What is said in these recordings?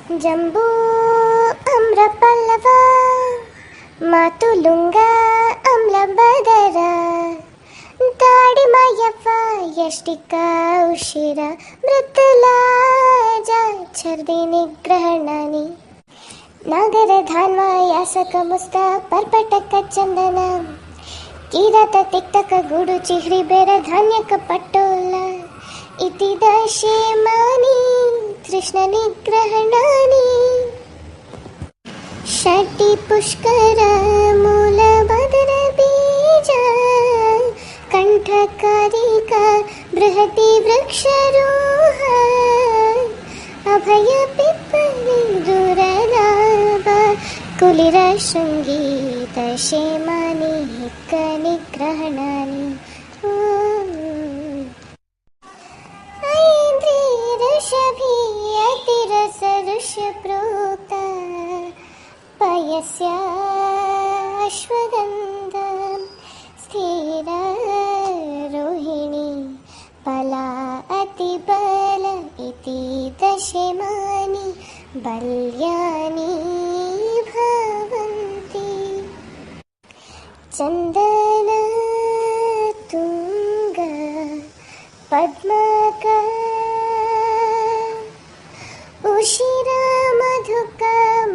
जम्बू अम्रपल्लव मातुलुंग अम्लबदर दाडिमय्यव्व यष्टिका उशिर मृत्युलाज छर्दि निग्रहणानि नागरधान्वा यासकमुस्त पर्पटक चंदन कीरत तिक्तक गुडु चिह्रि बेर धान्यक पट्टोल इति दशेमानि तृष्ण निग्रहणानि षट्टि पुष्कर मूल बदर बीज कंठकारिका बृहति वृक्षरोह अभय पिप्पली दुर्लभ कुलिर शृंगी दशेमानि हिक्क निग्रहणानि ऐन्द्रिरषभि अतिरस ऋष्य प्रोक्त पयस्य अश्वगन्ध स्थिर रोहिणी पला अतिबल इति दशेमानि बल्यानि भवन्ति चन्दन तुंग पद्मक उशिर मधुक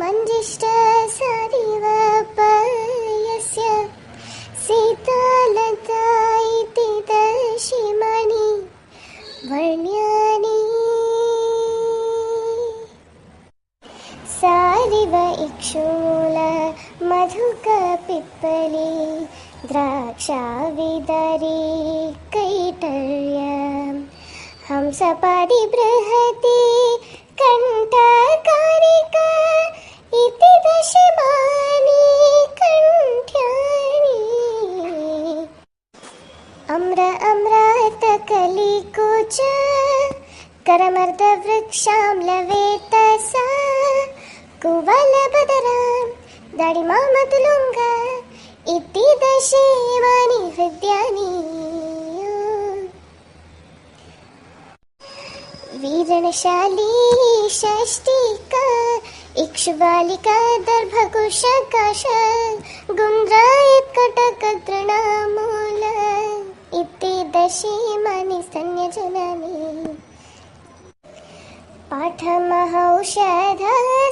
मंजिष्ट सारिव पयस्य सीतालता इति दशेमानि वर्ण्यानि सारिव इक्षुमूल मधुक पिप्पली द्राक्षा विदरी कैटर्य हंसपादि बृहति कंठकारिका इति दशेमानि कंठ्यानि अम्र अम्रातकलिकुच करमर्द वृक्षाम्लवेतसा कुवलबदरा दाडिमा मतुलुंग इति दशेमानि हृद्यानि वीरणशाली षष्टिका इक्ष्वालिका दर्भकुशकाश गुन्द्रायत्कटक तृणमूल इति दशेमानि स्तन्यजनानि पाठमहौषध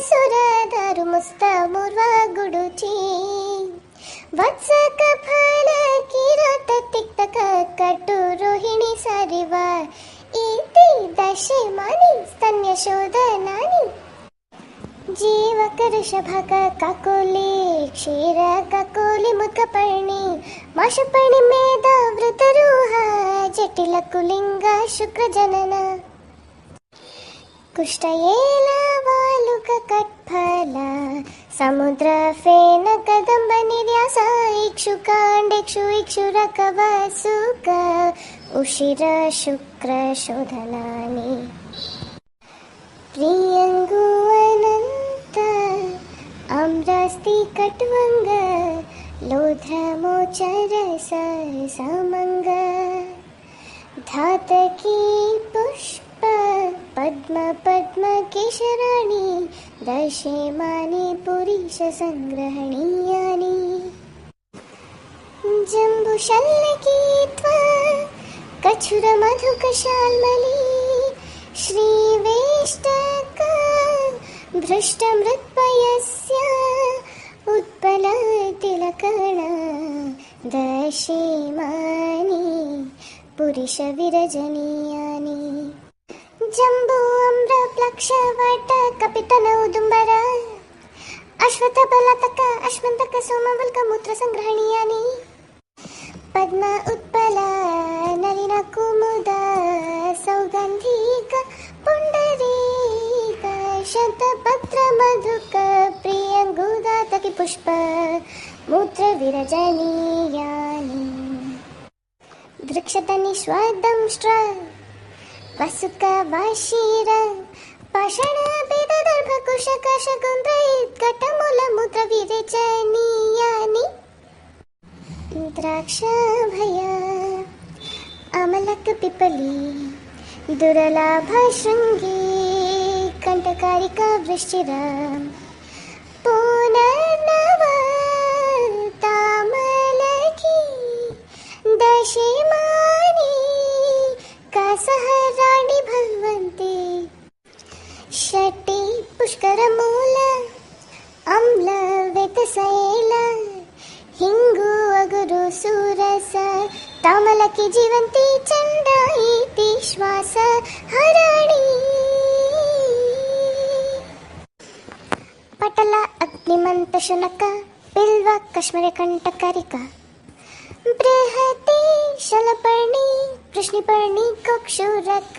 सुरधरुमुस्तमुर्वा गुडुचि वत्सक फल किरात तिक्तक कटु रोहिणी सारिव इति दशेमानि स्तन्यशोधनानि जीवकऋषभक काकोली क्षीर काकोली मुत्कपर्णी माशपर्णी मेध वृतरूह जटिल कुलिंग शुक्रजनन कुष्ठयेलवालुक कट्फल समुद्र फेन कदंब निर्यास इक्षुकांडेक्षु इक्षुरकव सुक उशिर शुक्र शोधनानि प्रियंगु अनंत अम्रस्ति कट्वंग लोधमोचर समंग धातकी पुष्प पद्म पद्म केशराणि दशेमानि पुरीश संग्रहणीयानि जम्बुशल्लकीत्वा कछुर मधुकशाल्मली श्रीवेष्टक भ्रष्टमृत्पयस्य उत्पल तिलकण दशेमानि पुरीश विरजनीयानि जम्बू अम्र प्लक्ष वट कपितन उदुम्बर अश्वत्थ बलतक अश्वंतक सोमवल्क मूत्र संग्रहणीयानि पद्म उत्पल नलिन कुमुद सौगंधिक पुंडरीक शतपत्र मधुक प्रियंगुदातकी पुष्प मूत्र विरजनीयानि वृक्षतनिष्वदंष्ट्र वसुक वाशीर पाषाण भेद दर्भ कुशकाश गुंद्रयित कटमूल मूत्र विरेचनीयानि द्राक्षाभय अमलक पिपली दुर्लभ शृंगी कंटकारिका वृश्चिरं पुनर्नव तामलकी दशमानि कासहराणि भवन्ति षट्टि पुष्करमूल अम्ल वेतशैल हिंगु अगुरु सुरस तामलकी जीवन्ति चण्ड इति श्वास हराणि पटल अग्निमंत शुनक बिल्व कश्मीर कंटकारिका बृहति शलपर्णी कृष्णपर्णी कक्षुरक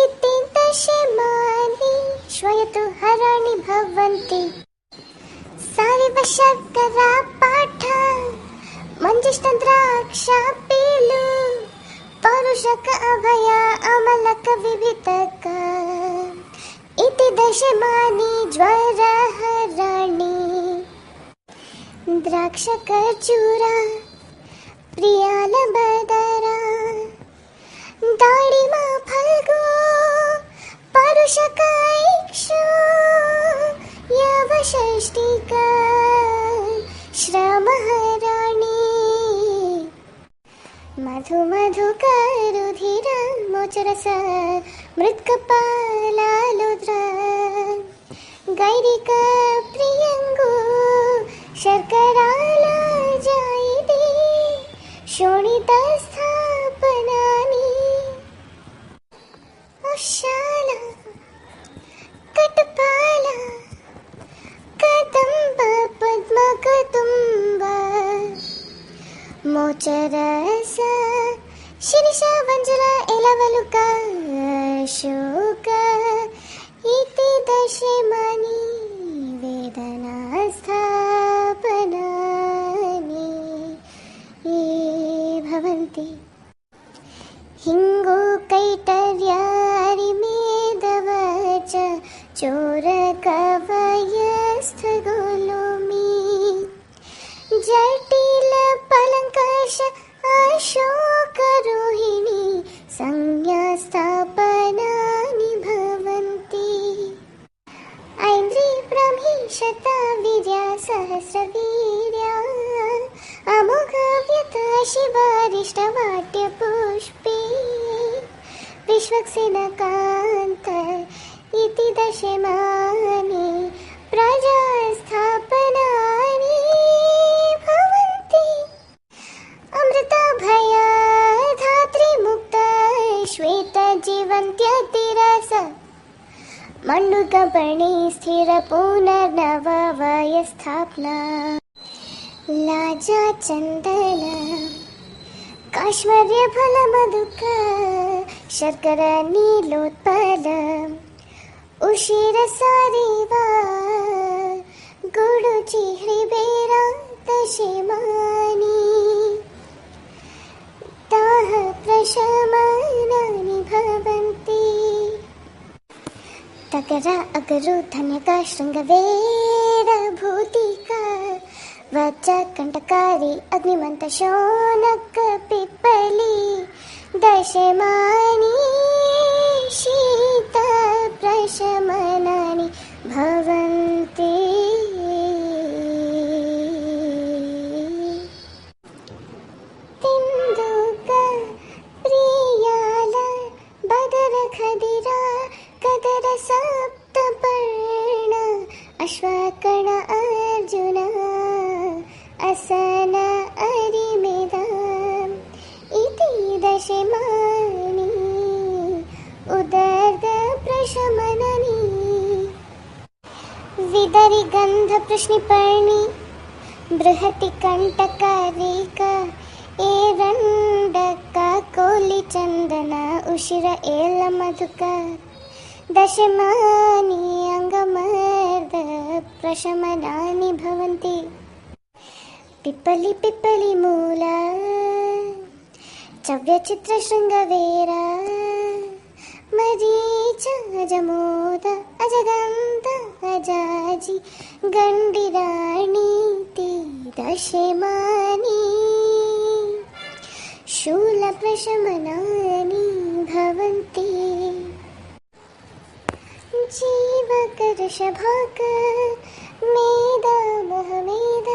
इति दशमानि श्वयतु हराणि भवन्ति सारिव शर्करा पाठ मंजिष्ठद्राक्षा पीलु पौरुषक अभय अमलक विवितक इति दशमानि ज्वर हराणि द्राक्षक चूरा प्रियाल बदरा दाड़िमा फल्गु परुषक इक्षु यवषष्टिक श्रम हराणि मधु मधुकरुधिर मोचरस मृत्कपालालुद्र गैरिक प्रियंगु शर्कराल जायिदि शोणित स्थापनानि उशाल कटपाल कदंब पद्म कदुंब मोचरस शिरीष वंजल एलवलुक शोक इति दशमानि वेदना स्थापनानि भवन्ति हिंगु कैटर्यारिमेदवच चोरकवयस्थगुलुमि जटिल पलंकश अशोकरोहिणी संज्ञास्थापनानि भवन्ति ऐन्द्री ब्रह्मी शतवीर्या सहस्रवीर्या अमोघव्यत शिवारिष्टवाट्य पुष्पे विश्वक्सेनकान्त इति दशमानि प्रजास्थापनानि भवन्ति अमृताभय धात्री मुक्त श्वेत जीवन्त्यतिरस मण्डूकपर्णी स्थिर पुनर्नववय स्थापना लाजा चंदन काश्मर्य फल मधुक शर्कर नीलोत्पल उशिर सारीवा गुडु चिह्रि बेरा दशमानि ताः प्रशमनानि भवन्ति तकर अगरु धन्यका शृंगवेर भूतिका वच कंटकारी अग्निमंत शोनक पिप्पली दशमानि शीत प्रशमनानि भवन्ति तिन्दुक प्रियाल बदर खदिरा कदर सप्तपर्ण अश्वकर्ण अर्जुन असन अरिमेदम् इति दशमानि उदर्द प्रशमनानि विदरि गंध प्रश्निपर्णी बृहति कंटकारिक एरंडक कोलि चंदन उशिर एल मधुक दशमानि अंगमर्द प्रशमनानि भवन्ति पिप्पली पिप्पली मूल चव्यचित्र शृंगवेर मरीच अजमोद अजगंध अजाजी गंडिराणीति दशमानि शूल प्रशमनानि भवन्ति जीवकर्षभाक मेद महमेद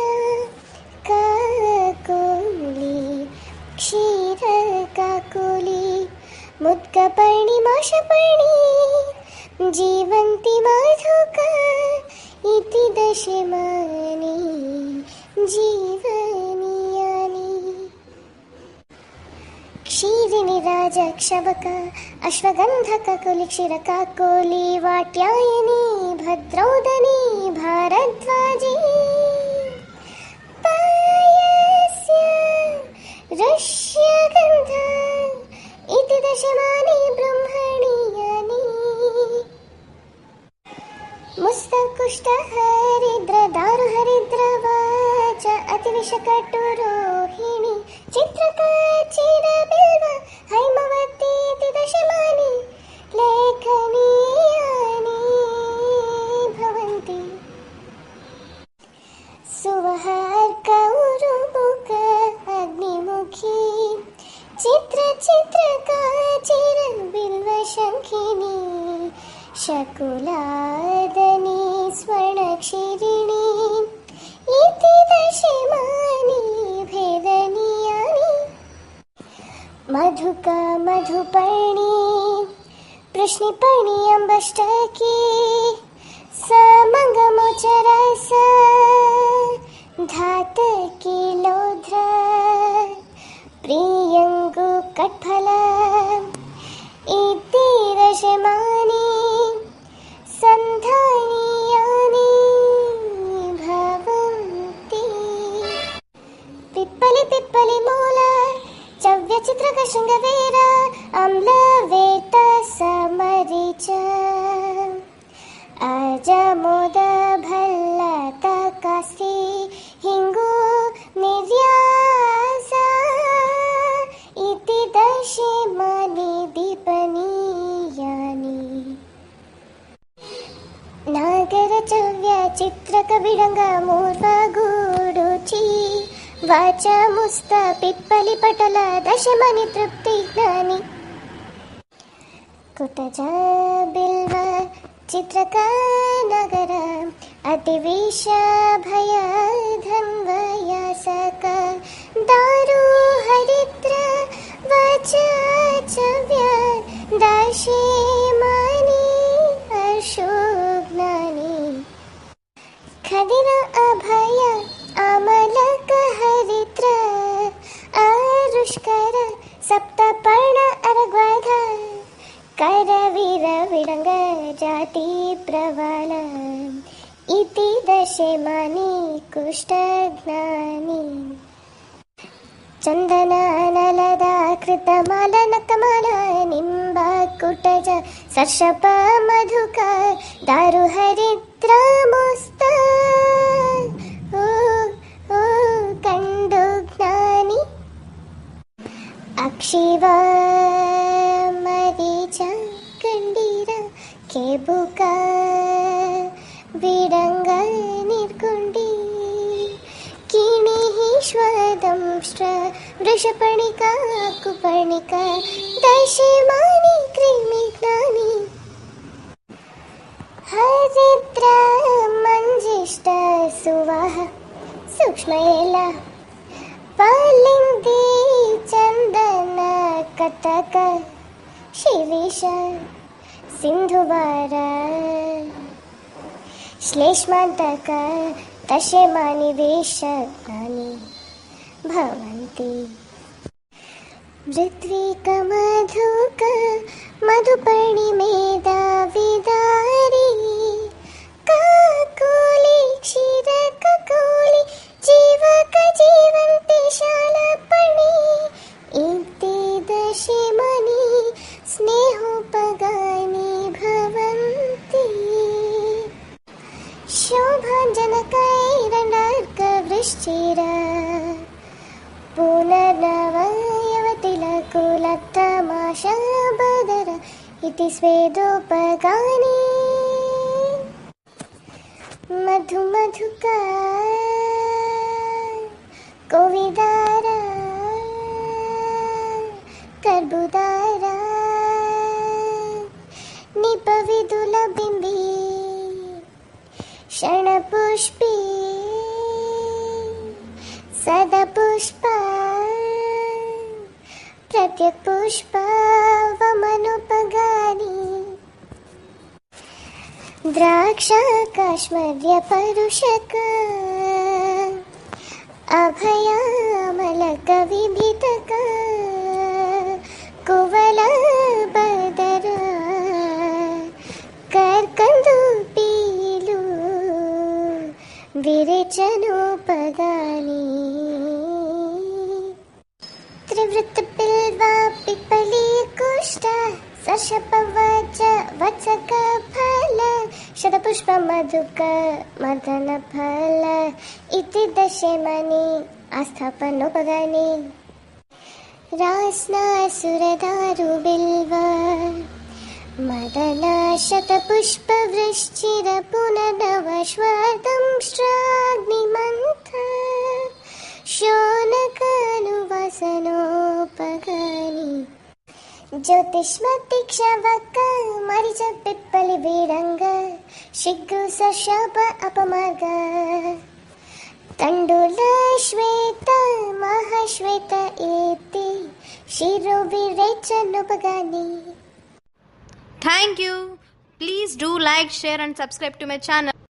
काकोली क्षीरकाकोली मुद्गपर्णिमाशपर्णी जीवन्ति मधुका इति दशमानि जीवनीयानि क्षीरिणि राजक्षवक अश्वगन्धककुलि क्षीरकाकोली वाट्यायनी भद्रौदनी भारद्वाजी पायस्य रश्यगन्ध इति दशमानि ब्रह्मणीयानि मुस्तकुष्ठहरिद्र दारुहरिद्रवाच अतिविषकटुरोहिणी चित्रकचिरबिल्व हैमवतीति दशमानि लेखनीयानि भवन्ति सुवहर्कौरुमुख अग्निमुखी चित्रचित्रकाचिरबिल्वशङ्खिनी शकुलादनी स्वर्णक्षीरिणी इति दशमानि भेदनीयानि मधुका मधुपर्णी कृष्णिपर्णी अम्बष्टकी समङ्गमोचरस धातकी लोध्र प्रियङ्गुकट्फल इति दशमानि सन्धानीयानि भवन्ति पिप्पलि पिप्पलि मूल चव्यचित्रकशृङ्गवीर अम्लवेत समरीच अजमोद भल्लत कास्ति हिङ्गु निर्यास इति दशमानि दीपनीयानि नागरचव्य चित्रकविडङ्गमूर्वगूडुचि वाचमुस्त पिप्पलिपटल दशमानि तृप्तिज्ञानि कुटज बिल्व चित्रकनगर अतिविष भय धन्वयासक दारु हरिद्र वचव्य दशमानि अशुभ्नानि खदिर अभय अमलक हरिद्र अरुष्कर सप्तपर्ण अर्ग्वध करवीर विडङ्ग जाति प्रवल इति दशमानि कुष्ठज्ञानि चन्दनानलदा कृतमालनकमाला निम्बकुटज सर्षप मधुक दारुहरिद्रमुस्त कण्डुज्ञानि अक्षिव मरीच कण्डीर केबुक विडङ्ग निर्गुण्डी किणिः श्वदंष्ट्र वृषपर्णिका कुपर्णिका दशमानि कृमिज्ञानि हरिद्र मञ्जिष्ठ सुवह सूक्ष्मएल पलिन्दी चन्दन कटक शिरीष सिन्धुवर श्लेष्मान्तक दशमानि वेशज्ञानि भवन्ति ऋत्विकमधुक मधुपर्णि मेधाविदारी काकोली क्षीरककोली जीवक जीवन्ति शालपर्णि इति दशमानि स्नेहोपगानि भवन्ति शोभाजनकैरण्डर्कवृश्चिर पुनर्नवयवतिलकुलत्तमाशाबदर इति स्वेदोपगानि मधुमधुका कोविदार कर्बुदार निपविदुलबिम्बी शरणपुष्पी सदपुष्पा प्रत्यक्पुष्पवमनुपगानि द्राक्षा काश्मर्यपरुषक अभयामलकविभितक कुवलबदर कर्कन्दुपीलु विरेचनोपगानि त्रिवृत्तबिल्वा पिप्पलीकुष्ठ सर्षपवच वत्सकफल शतपुष्पमधुक मदनफल इति दशमनि आस्थापनोपगानि रास्नासुरदारुबिल्व मदना शतपुष्पवृश्चिरपुनर्नवश्वतं श्राग्निमन्थ शोनकानुवासनोपगानि ज्योतिष्मतीक्षवक मरीच पिप्पली विरंग शीघ्र सर्षप अपमार्ग तंडुल श्वेत महाश्वेत इति शिरो विरेचनोपगानि. Thank you. Please do like, share and subscribe to my channel.